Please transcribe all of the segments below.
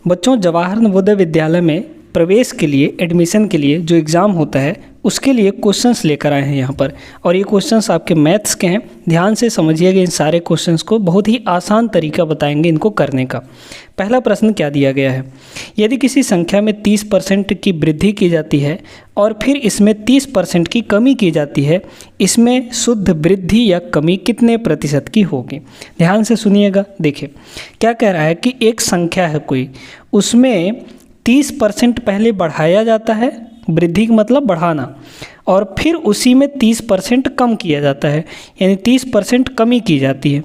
बच्चों, जवाहर नवोदय विद्यालय में प्रवेश के लिए, एडमिशन के लिए जो एग्ज़ाम होता है उसके लिए क्वेश्चंस लेकर आए हैं यहाँ पर। और ये क्वेश्चंस आपके मैथ्स के हैं। ध्यान से समझिएगा इन सारे क्वेश्चंस को, बहुत ही आसान तरीका बताएंगे इनको करने का। पहला प्रश्न क्या दिया गया है, यदि किसी संख्या में 30% की वृद्धि की जाती है और फिर इसमें 30% की कमी की जाती है, इसमें शुद्ध वृद्धि या कमी कितने प्रतिशत की होगी। ध्यान से सुनिएगा। देखिए क्या कह रहा है कि एक संख्या है कोई, उसमें 30% पहले बढ़ाया जाता है, वृद्धि का मतलब बढ़ाना, और फिर उसी में 30% कम किया जाता है, यानी 30% कमी की जाती है।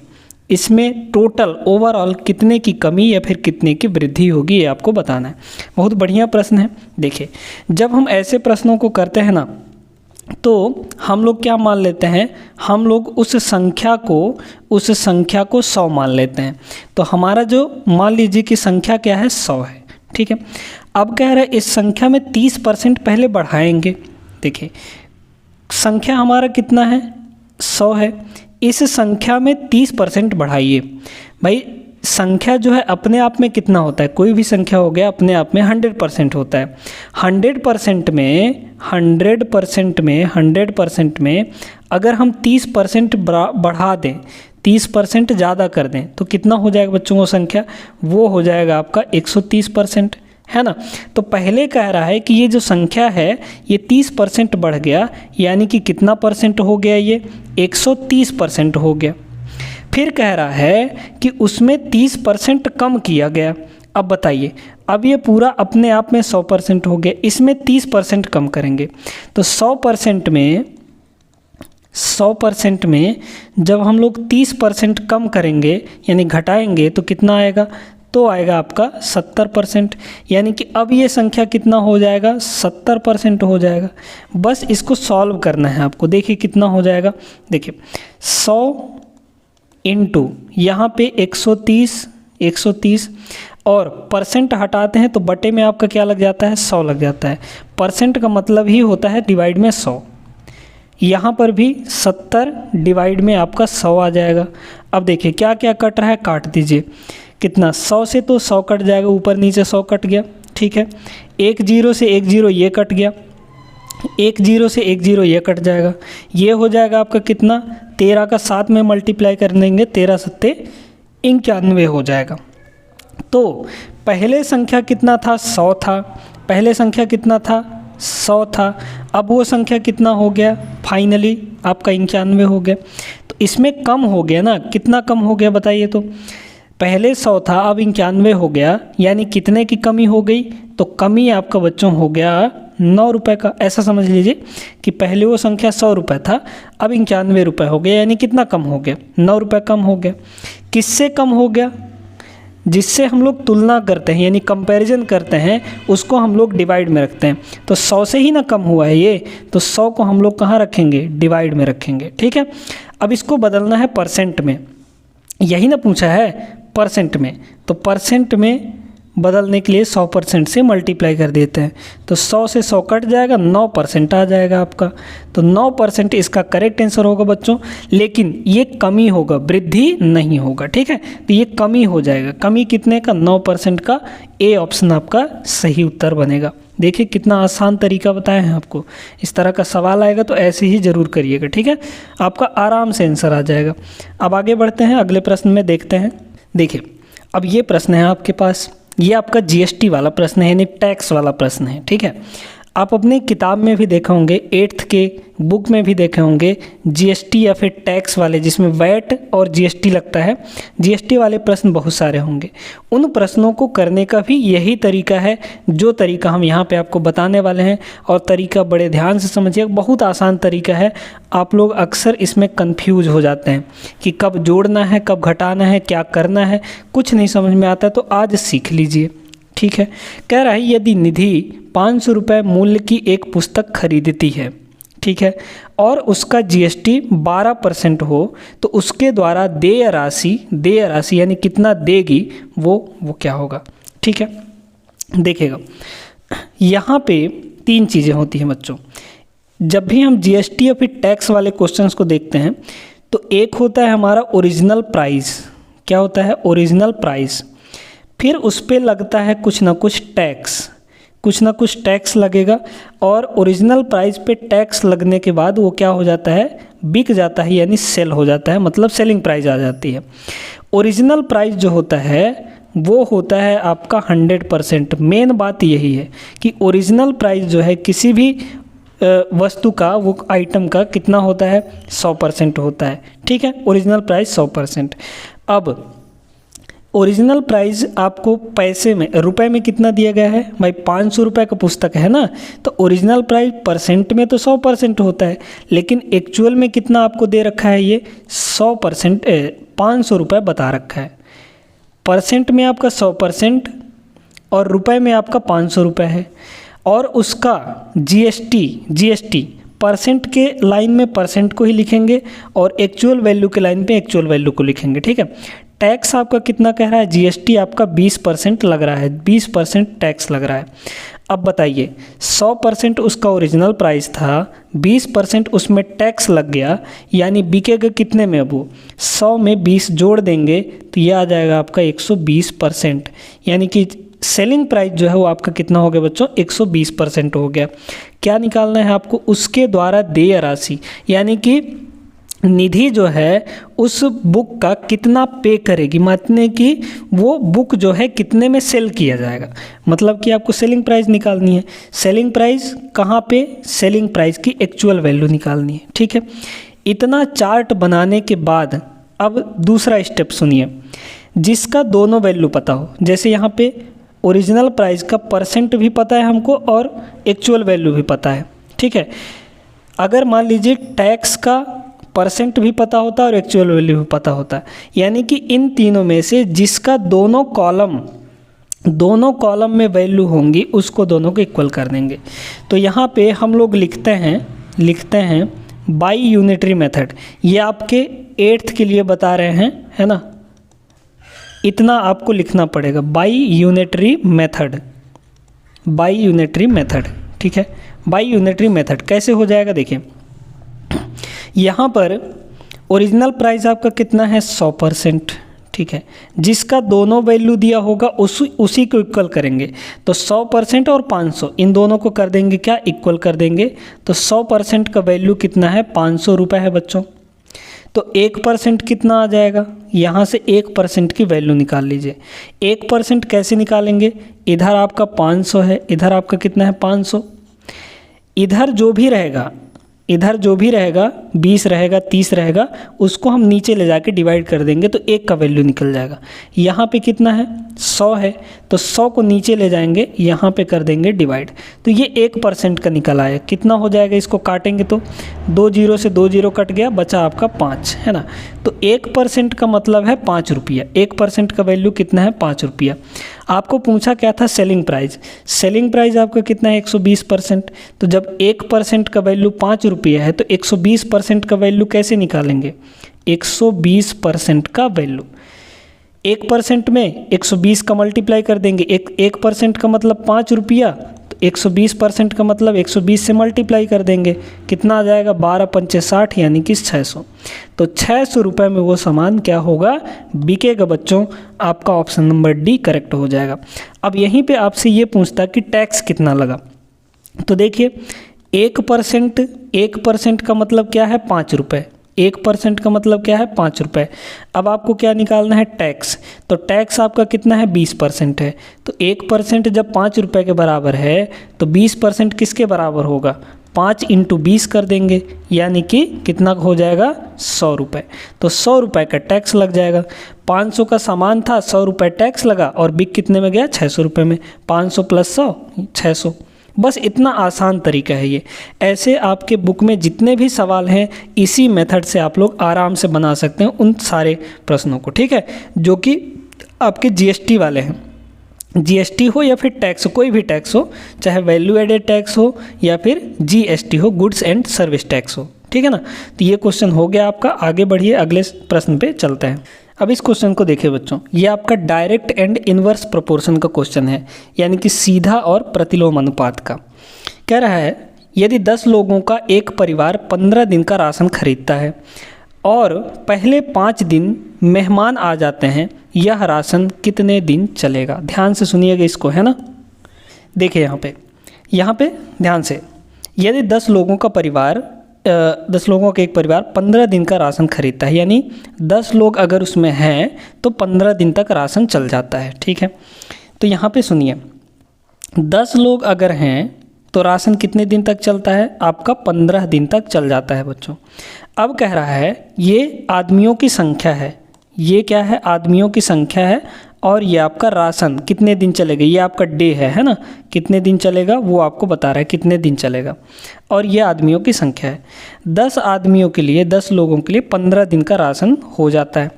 इसमें टोटल ओवरऑल कितने की कमी या फिर कितने की वृद्धि होगी, ये आपको बताना है। बहुत बढ़िया प्रश्न है। देखिए जब हम ऐसे प्रश्नों को करते हैं ना, तो हम लोग क्या मान लेते हैं, हम लोग उस संख्या को 100 मान लेते हैं। तो हमारा जो, मान लीजिए कि संख्या क्या है, 100 है, ठीक है। अब कह रहे हैं इस संख्या में 30% पहले बढ़ाएंगे। देखिए संख्या हमारा कितना है, 100 है, इस संख्या में 30% बढ़ाइए। भाई संख्या जो है अपने आप में कितना होता है, कोई भी संख्या हो गया अपने आप में 100% होता है। 100% में अगर हम 30% बढ़ा दें, 30% ज़्यादा कर दें, तो कितना हो जाएगा बच्चों को संख्या, वो हो जाएगा आपका 130%, है ना। तो पहले कह रहा है कि ये जो संख्या है ये 30% बढ़ गया, यानी कि कितना परसेंट हो गया, ये 130% हो गया। फिर कह रहा है कि उसमें 30% कम किया गया। अब बताइए, अब ये पूरा अपने आप में 100% हो गया, इसमें 30% कम करेंगे तो 100% में जब हम लोग 30% कम करेंगे यानी घटाएंगे तो कितना आएगा, तो आएगा आपका 70%, यानी कि अब ये संख्या कितना हो जाएगा, 70% हो जाएगा। बस इसको सॉल्व करना है आपको। देखिए कितना हो जाएगा, देखिए 100 इंटू यहाँ पे 130 और परसेंट हटाते हैं तो बटे में आपका क्या लग जाता है, 100 लग जाता है। परसेंट का मतलब ही होता है डिवाइड में 100। यहाँ पर भी 70 डिवाइड में आपका 100 आ जाएगा। अब देखिए क्या क्या कट रहा है, काट दीजिए। कितना, 100 से तो 100 कट जाएगा, ऊपर नीचे 100 कट गया, ठीक है। 1 0 से 1 0 ये कट गया, 1 0 से 1 0 ये कट जाएगा। ये हो जाएगा आपका कितना, 13 का 7 में मल्टीप्लाई कर देंगे, 13 सत्ते 91 हो जाएगा। तो पहले संख्या कितना था, 100 था, पहले संख्या कितना था, 100 था। अब वो संख्या कितना हो गया, फाइनली आपका 91 हो गया। तो इसमें कम हो गया ना, कितना कम हो गया बताइए। तो पहले 100 था, अब 91 हो गया, यानी कितने की कमी हो गई, तो कमी आपका बच्चों हो गया 9 रुपये का। ऐसा समझ लीजिए कि पहले वो संख्या 100 रुपये था, अब 91 रुपये हो गया, यानी कितना कम हो गया, 9 रुपये कम हो गया। किससे कम हो गया, जिससे हम लोग तुलना करते हैं यानी कंपैरिजन करते हैं, उसको हम लोग डिवाइड में रखते हैं। तो 100 से ही ना कम हुआ है ये, तो 100 को हम लोग कहाँ रखेंगे, डिवाइड में रखेंगे, ठीक है। अब इसको बदलना है परसेंट में, यही ना पूछा है परसेंट में, तो परसेंट में बदलने के लिए 100% से मल्टीप्लाई कर देते हैं। तो 100 से 100 कट जाएगा, 9% आ जाएगा आपका। तो 9% इसका करेक्ट आंसर होगा बच्चों, लेकिन ये कमी होगा, वृद्धि नहीं होगा, ठीक है। तो ये कमी हो जाएगा, कमी कितने का, 9% का। ए ऑप्शन आपका सही उत्तर बनेगा। देखिए कितना आसान तरीका बताया है आपको। इस तरह का सवाल आएगा तो ऐसे ही ज़रूर करिएगा, ठीक है, आपका आराम से आंसर आ जाएगा। अब आगे बढ़ते हैं, अगले प्रश्न में देखते हैं। देखिए अब ये प्रश्न है आपके पास, ये आपका जीएसटी वाला प्रश्न है, यानी टैक्स वाला प्रश्न है, ठीक है। आप अपनी किताब में भी देखे होंगे, 8th के बुक में भी देखे होंगे जीएसटी या फिर टैक्स वाले, जिसमें वैट और जीएसटी लगता है। जीएसटी वाले प्रश्न बहुत सारे होंगे। उन प्रश्नों को करने का भी यही तरीका है जो तरीका हम यहाँ पे आपको बताने वाले हैं। और तरीका बड़े ध्यान से समझिए, बहुत आसान तरीका है। आप लोग अक्सर इसमें कन्फ्यूज हो जाते हैं कि कब जोड़ना है, कब घटाना है, क्या करना है, कुछ नहीं समझ में आता है, तो आज सीख लीजिए, ठीक है। कह रहा है यदि निधि 500 रुपये मूल्य की एक पुस्तक खरीदती है, ठीक है, और उसका जीएसटी 12% हो, तो उसके द्वारा देय राशि यानी कितना देगी वो क्या होगा, ठीक है। देखिएगा यहाँ पे 3 चीज़ें होती हैं बच्चों। जब भी हम जीएसटी या फिर टैक्स वाले क्वेश्चंस को देखते हैं तो एक होता है हमारा ओरिजिनल प्राइस। क्या होता है, ओरिजिनल प्राइस। फिर उस पर लगता है कुछ ना कुछ टैक्स लगेगा, और ओरिजिनल प्राइस पे टैक्स लगने के बाद वो क्या हो जाता है, बिक जाता है, यानी सेल हो जाता है, मतलब सेलिंग प्राइस आ जाती है। ओरिजिनल प्राइस जो होता है वो होता है आपका 100%। मेन बात यही है कि ओरिजिनल प्राइस जो है किसी भी वस्तु का, वो आइटम का कितना होता है, 100% होता है। ठीक है, ओरिजिनल प्राइस 100%। अब ओरिजिनल प्राइस आपको पैसे में, रुपए में कितना दिया गया है भाई, 500 रुपये का पुस्तक है ना, तो ओरिजिनल प्राइस परसेंट में तो 100% होता है, लेकिन एक्चुअल में कितना आपको दे रखा है, ये 100%, 500 रुपये बता रखा है। परसेंट में आपका 100% और रुपए में आपका 500 रुपये है, और उसका जीएसटी परसेंट के लाइन में परसेंट को ही लिखेंगे और एक्चुअल वैल्यू के लाइन पे एक्चुअल वैल्यू को लिखेंगे। ठीक है, टैक्स आपका कितना कह रहा है, जीएसटी आपका 20% लग रहा है, 20% टैक्स लग रहा है। अब बताइए, 100% उसका ओरिजिनल प्राइस था, 20% उसमें टैक्स लग गया, यानी बिकेगा कितने में, अब वो 100 में 20 जोड़ देंगे तो ये आ जाएगा आपका 120%, यानी कि सेलिंग प्राइस जो है वो आपका कितना हो गया बच्चों, 120% हो गया। क्या निकालना है आपको, उसके द्वारा देय राशि, यानी कि निधि जो है उस बुक का कितना पे करेगी, मानने कि वो बुक जो है कितने में सेल किया जाएगा, मतलब कि आपको सेलिंग प्राइस निकालनी है। सेलिंग प्राइस कहाँ पे, सेलिंग प्राइस की एक्चुअल वैल्यू निकालनी है। ठीक है, इतना चार्ट बनाने के बाद अब दूसरा स्टेप सुनिए, जिसका दोनों वैल्यू पता हो, जैसे यहाँ पे ओरिजिनल प्राइस का परसेंट भी पता है हमको और एक्चुअल वैल्यू भी पता है। ठीक है, अगर मान लीजिए टैक्स का परसेंट भी पता होता है और एक्चुअल वैल्यू भी पता होता है, यानी कि इन तीनों में से जिसका दोनों कॉलम में वैल्यू होंगी उसको दोनों को इक्वल कर देंगे। तो यहाँ पे हम लोग लिखते हैं बाई यूनिटरी मेथड। ये आपके 8th के लिए बता रहे हैं, है ना, इतना आपको लिखना पड़ेगा, बाई यूनिटरी मेथड। ठीक है, बाई यूनिटरी मेथड कैसे हो जाएगा, देखिए यहाँ पर ओरिजिनल प्राइस आपका कितना है, 100%। ठीक है, जिसका दोनों वैल्यू दिया होगा उसी को इक्वल करेंगे, तो 100% और 500 इन दोनों को कर देंगे क्या, इक्वल कर देंगे। तो 100% का वैल्यू कितना है, 500 रुपये है बच्चों। तो 1% कितना आ जाएगा, यहाँ से 1% की वैल्यू निकाल लीजिए। 1% कैसे निकालेंगे, इधर आपका 500 है, इधर आपका कितना है, 500। इधर जो भी रहेगा 20 रहेगा, 30 रहेगा, उसको हम नीचे ले जाके डिवाइड कर देंगे तो 1 का वैल्यू निकल जाएगा। यहाँ पे कितना है, 100 है, तो 100 को नीचे ले जाएंगे, यहाँ पे कर देंगे डिवाइड, तो ये 1% का निकल आया। कितना हो जाएगा, इसको काटेंगे तो 2 0 से 2 0 कट गया, बचा आपका 5, है ना। तो 1% का मतलब है 5 रुपया। 1% का वैल्यू कितना है, 5 रुपया। आपको पूछा क्या था, सेलिंग प्राइस आपका कितना है, 120%। तो जब 1% का वैल्यू 5 रुपया है तो 120% का वैल्यू कैसे निकालेंगे, 120% का वैल्यू 1% में 120 का मल्टीप्लाई कर देंगे। 1% का मतलब 5 रुपया, तो 120% का मतलब 120 से मल्टीप्लाई कर देंगे, कितना आ जाएगा, 12 पंचे 60, यानी कि 600। तो 600 रुपये में वो सामान क्या होगा, बिकेगा बच्चों। आपका ऑप्शन नंबर डी करेक्ट हो जाएगा। अब यहीं पे आपसे ये पूछता कि टैक्स कितना लगा, तो देखिए 1% का मतलब क्या है, 5 रुपये। 1% का मतलब क्या है, 5 रुपये। अब आपको क्या निकालना है, टैक्स। तो टैक्स आपका कितना है, 20% है। तो 1% जब 5 रुपये के बराबर है तो 20% किसके बराबर होगा, 5 × 20 कर देंगे, यानी कि कितना हो जाएगा, 100 रुपये। तो 100 रुपये का टैक्स लग जाएगा। 500 का सामान था, 100 रुपये टैक्स लगा और बिक कितने में गया, 600 रुपये में। 500 + 100 600। बस इतना आसान तरीका है ये। ऐसे आपके बुक में जितने भी सवाल हैं इसी मेथड से आप लोग आराम से बना सकते हैं उन सारे प्रश्नों को, ठीक है, जो कि आपके जीएसटी वाले हैं। जीएसटी हो या फिर टैक्स, कोई भी टैक्स हो, चाहे वैल्यू एडेड टैक्स हो या फिर जीएसटी हो, गुड्स एंड सर्विस टैक्स हो, ठीक है ना। तो ये क्वेश्चन हो गया आपका। आगे बढ़िए, अगले प्रश्न पे चलते हैं। अब इस क्वेश्चन को देखिए बच्चों, ये आपका डायरेक्ट एंड इन्वर्स प्रोपोर्शन का क्वेश्चन है, यानी कि सीधा और प्रतिलोम अनुपात का। कह रहा है यदि 10 लोगों का एक परिवार 15 दिन का राशन खरीदता है और पहले 5 दिन मेहमान आ जाते हैं, यह राशन कितने दिन चलेगा? ध्यान से सुनिएगा इसको, है ना। देखिए यहाँ पे ध्यान से, यदि 10 लोगों का परिवार 10 लोगों का एक परिवार 15 दिन का राशन खरीदता है, यानी 10 लोग अगर उसमें हैं तो 15 दिन तक राशन चल जाता है, ठीक है। तो यहाँ पे सुनिए, 10 लोग अगर हैं तो राशन कितने दिन तक चलता है? आपका 15 दिन तक चल जाता है बच्चों। अब कह रहा है ये आदमियों की संख्या है, ये क्या है? आदमियों की संख्या है, और ये आपका राशन कितने दिन चलेगा? ये आपका डे है ना, कितने दिन चलेगा वो आपको बता रहा है कितने दिन चलेगा, और ये आदमियों की संख्या है। 10 आदमियों के लिए, 10 लोगों के लिए 15 दिन का राशन हो जाता है।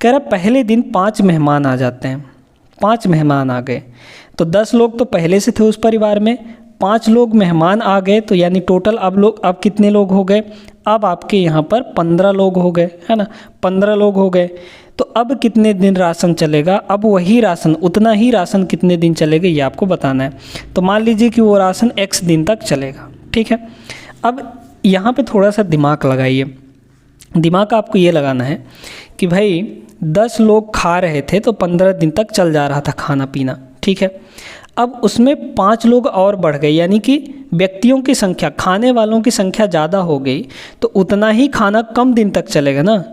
कह रहा पहले दिन 5 मेहमान आ जाते हैं, 5 मेहमान आ गए, तो 10 लोग तो पहले से थे उस परिवार में, 5 लोग मेहमान आ गए, तो यानी टोटल अब कितने लोग हो गए? अब आपके यहाँ पर 15 लोग हो गए, है ना, 15 लोग हो गए। तो अब कितने दिन राशन चलेगा? अब वही राशन, उतना ही राशन कितने दिन चलेगा ये आपको बताना है। तो मान लीजिए कि वो राशन x दिन तक चलेगा, ठीक है। अब यहाँ पे थोड़ा सा दिमाग लगाइए। दिमाग आपको ये लगाना है कि भाई 10 लोग खा रहे थे तो 15 दिन तक चल जा रहा था खाना पीना, ठीक है। अब उसमें 5 लोग और बढ़ गए, यानी कि व्यक्तियों की संख्या, खाने वालों की संख्या ज़्यादा हो गई, तो उतना ही खाना कम दिन तक चलेगा ना।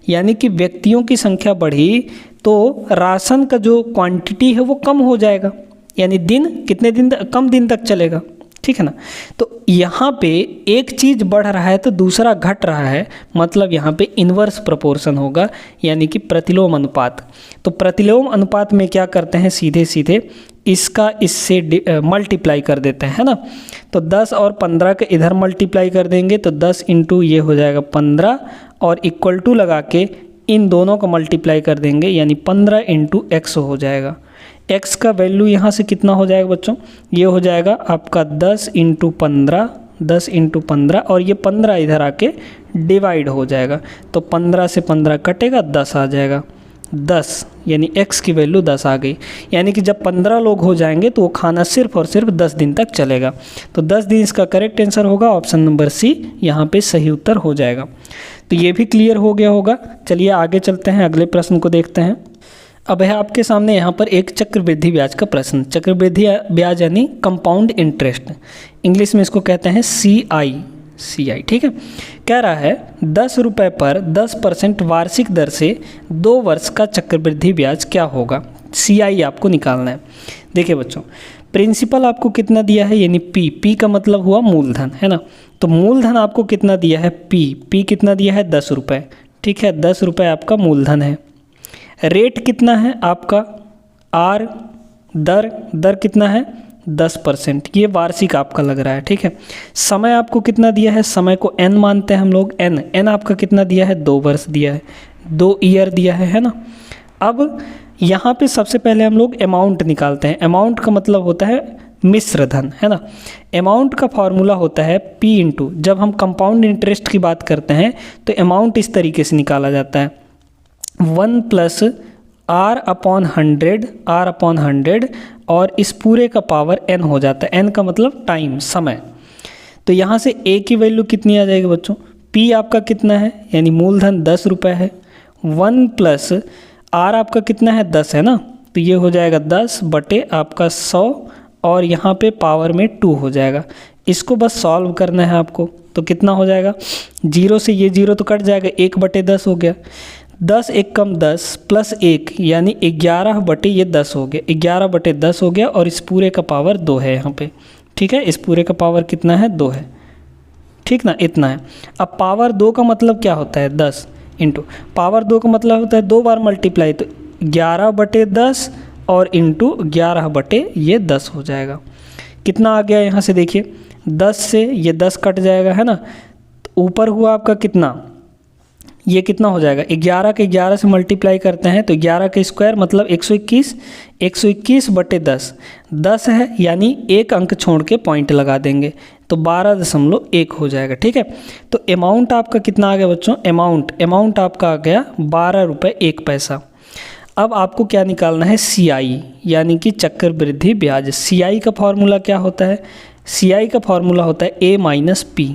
यानी कि व्यक्तियों की संख्या बढ़ी तो राशन का जो क्वांटिटी है वो कम हो जाएगा, यानी दिन कितने दिन कम दिन तक चलेगा, ठीक है ना। तो यहाँ पे एक चीज़ बढ़ रहा है तो दूसरा घट रहा है, मतलब यहाँ पे इन्वर्स प्रोपोर्शन होगा, यानी कि प्रतिलोम अनुपात। तो प्रतिलोम अनुपात में क्या करते हैं, सीधे सीधे इसका इससे मल्टीप्लाई कर देते हैं, है ना। तो 10 और 15 के इधर मल्टीप्लाई कर देंगे, तो 10 इंटू ये हो जाएगा 15, और इक्वल टू लगा के इन दोनों को मल्टीप्लाई कर देंगे, यानी 15 इंटू एक्स हो जाएगा। x का वैल्यू यहाँ से कितना हो जाएगा बच्चों? ये हो जाएगा आपका 10 इंटू 15, 10 इंटू 15, और ये 15 इधर आके डिवाइड हो जाएगा, तो 15 से 15 कटेगा, 10 आ जाएगा, 10, यानी x की वैल्यू 10 आ गई। यानी कि जब 15 लोग हो जाएंगे तो वो खाना सिर्फ और सिर्फ 10 दिन तक चलेगा। तो 10 दिन इसका करेक्ट आंसर होगा, ऑप्शन नंबर सी यहाँ पे सही उत्तर हो जाएगा। तो ये भी क्लियर हो गया होगा। चलिए आगे चलते हैं, अगले प्रश्न को देखते हैं। अब है आपके सामने यहाँ पर एक चक्रवृद्धि ब्याज का प्रश्न। चक्रवृद्धि ब्याज यानी कंपाउंड इंटरेस्ट, इंग्लिश में इसको कहते हैं CI, ठीक है। कह रहा है 10 रुपये पर 10% वार्षिक दर से 2 वर्ष का चक्रवृद्धि ब्याज क्या होगा? CI आपको निकालना है। देखिए बच्चों, प्रिंसिपल आपको कितना दिया है, यानी P का मतलब हुआ मूलधन, है ना। तो मूलधन आपको कितना दिया है? P कितना दिया है? 10 रुपये, ठीक है, 10 रुपये आपका मूलधन है। रेट कितना है आपका? R, दर कितना है? 10%, ये वार्षिक आपका लग रहा है, ठीक है। समय आपको कितना दिया है? समय को n मानते हैं हम लोग, n आपका कितना दिया है? 2 वर्ष दिया है, 2 ईयर दिया है ना। अब यहाँ पे सबसे पहले हम लोग अमाउंट निकालते हैं। अमाउंट का मतलब होता है मिश्र धन, है ना। अमाउंट का फॉर्मूला होता है P इंटू, जब हम कंपाउंड इंटरेस्ट की बात करते हैं तो अमाउंट इस तरीके से निकाला जाता है, 1 प्लस R अपॉन 100, और इस पूरे का पावर n हो जाता है। n का मतलब टाइम, समय। तो यहाँ से a की वैल्यू कितनी आ जाएगी बच्चों? P आपका कितना है, यानी मूलधन 10 रुपये है, 1 प्लस R आपका कितना है? 10 है ना, तो ये हो जाएगा 10 बटे आपका 100, और यहाँ पे पावर में 2 हो जाएगा। इसको बस सॉल्व करना है आपको, तो कितना हो जाएगा? 0 से ये 0 तो कट जाएगा, 1 बटे 10 हो गया, 10 एक कम 10 प्लस 1 यानी 11 बटे ये 10 हो गया, 11 बटे 10 हो गया, और इस पूरे का पावर 2 है यहाँ पे, ठीक है। इस पूरे का पावर कितना है? 2 है, ठीक ना, इतना है। अब पावर 2 का मतलब क्या होता है? 10 इंटू पावर 2 का मतलब होता है 2 बार मल्टीप्लाई, तो 11 बटे 10 और इंटू 11 बटे ये 10 हो जाएगा। कितना आ गया यहाँ से? देखिए 10 से ये 10 कट जाएगा, है ना। तो ऊपर हुआ आपका कितना, ये कितना हो जाएगा? 11 के 11 से मल्टीप्लाई करते हैं तो 11 का स्क्वायर मतलब 121, 121 बटे 10 है, यानी एक अंक छोड़ के पॉइंट लगा देंगे, तो 12.1 हो जाएगा, ठीक है। तो अमाउंट आपका कितना आ गया बच्चों? अमाउंट आपका आ गया 12 रुपये 1 पैसा। अब आपको क्या निकालना है? CI, यानी कि चक्रवृद्धि ब्याज। CI का फॉर्मूला क्या होता है? CI का फॉर्मूला होता है A माइनस P।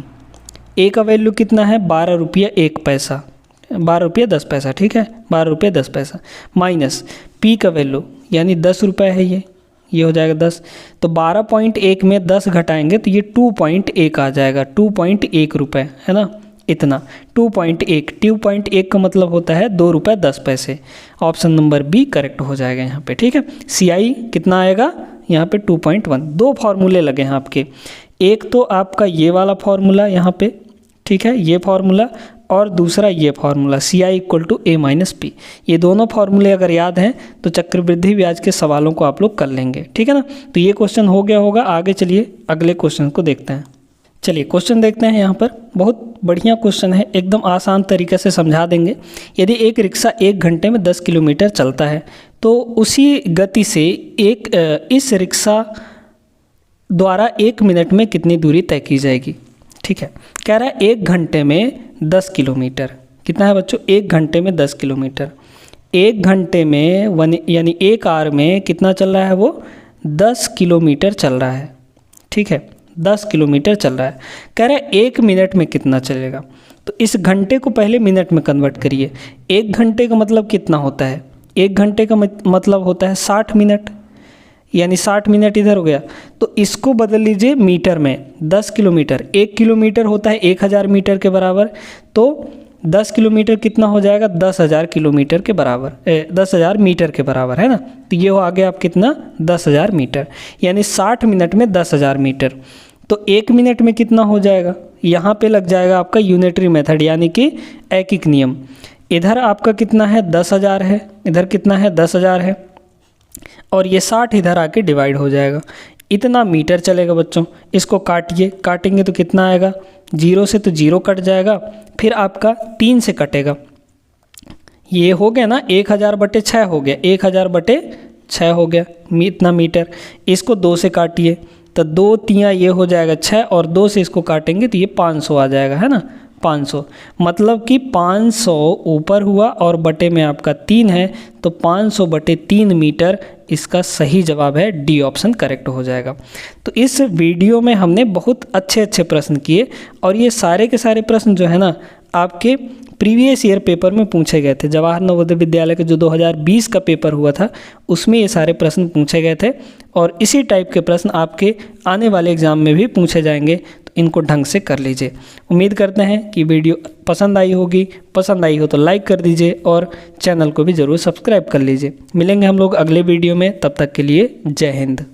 A का वैल्यू कितना है? 12 रुपया 1 पैसा, ₹12.10, ठीक है, ₹12.10 माइनस P का वैल्यू यानी ₹10 है, ये हो जाएगा 10। तो 12.1 में 10 घटाएंगे तो ये 2.1 आ जाएगा, ₹2.1 है ना, इतना 2.1 का मतलब होता है ₹2.10। ऑप्शन नंबर बी करेक्ट हो जाएगा यहाँ पे, ठीक है। CI कितना आएगा यहाँ पे 2.1। दो फार्मूले लगे हैं आपके, एक तो आपका ये वाला फार्मूला यहाँ पे, ठीक है, ये फार्मूला, और दूसरा ये फार्मूला CI = A - P। ये दोनों फार्मूले अगर याद हैं तो चक्रवृद्धि ब्याज के सवालों को आप लोग कर लेंगे, ठीक है ना। तो ये क्वेश्चन हो गया होगा। आगे चलिए अगले क्वेश्चन को देखते हैं। चलिए क्वेश्चन देखते हैं। यहाँ पर बहुत बढ़िया क्वेश्चन है, एकदम आसान तरीके से समझा देंगे। यदि एक रिक्शा 1 घंटे में 10 किलोमीटर चलता है तो उसी गति से इस रिक्शा द्वारा 1 मिनट में कितनी दूरी तय की जाएगी, ठीक है। कह रहा है 1 घंटे में 10 किलोमीटर, कितना है बच्चों, 1 घंटे में 10 किलोमीटर। 1 घंटे में यानी 1 आवर में कितना चल रहा है, वो 10 किलोमीटर चल रहा है, ठीक है, 10 किलोमीटर चल रहा है। कह रहा है 1 मिनट में कितना चलेगा। तो इस घंटे को पहले मिनट में कन्वर्ट करिए। 1 घंटे का मतलब कितना होता है, 1 घंटे का मतलब होता है 60 मिनट, यानी 60 मिनट इधर हो गया। तो इसको बदल लीजिए मीटर में। 10 किलोमीटर, 1 किलोमीटर होता है 1000 मीटर के बराबर, तो 10 किलोमीटर कितना हो जाएगा, 10,000 किलोमीटर के बराबर, 10,000 मीटर के बराबर, है ना। तो ये हो आगे आप कितना, 10,000 मीटर, यानी 60 मिनट में 10,000 मीटर। तो 1 मिनट में कितना हो जाएगा, यहाँ पे लग जाएगा आपका यूनिटरी मेथड यानी कि ऐकिक नियम। इधर आपका कितना है, 10,000 है, इधर कितना है, 10,000 है, और ये 60 इधर आके डिवाइड हो जाएगा, इतना मीटर चलेगा बच्चों। इसको काटिए, काटेंगे तो कितना आएगा, 0 से तो 0 कट जाएगा, फिर आपका 3 से कटेगा, ये हो गया ना 1000/6 हो गया, 1000/6 हो गया इतना मीटर। इसको 2 से काटिए तो 2 तियाँ ये हो जाएगा 6, और 2 से इसको काटेंगे तो ये 500 आ जाएगा, है ना, 500। मतलब कि 500 ऊपर हुआ और बटे में आपका 3 है, तो 500/3 मीटर इसका सही जवाब है, डी ऑप्शन करेक्ट हो जाएगा। तो इस वीडियो में हमने बहुत अच्छे प्रश्न किए, और ये सारे के सारे प्रश्न जो है ना आपके प्रीवियस ईयर पेपर में पूछे गए थे। जवाहर नवोदय विद्यालय का जो 2020 का पेपर हुआ था उसमें ये सारे प्रश्न पूछे गए थे, और इसी टाइप के प्रश्न आपके आने वाले एग्ज़ाम में भी पूछे जाएंगे। तो इनको ढंग से कर लीजिए। उम्मीद करते हैं कि वीडियो पसंद आई होगी। पसंद आई हो तो लाइक कर दीजिए और चैनल को भी ज़रूर सब्सक्राइब कर लीजिए। मिलेंगे हम लोग अगले वीडियो में, तब तक के लिए जय हिंद।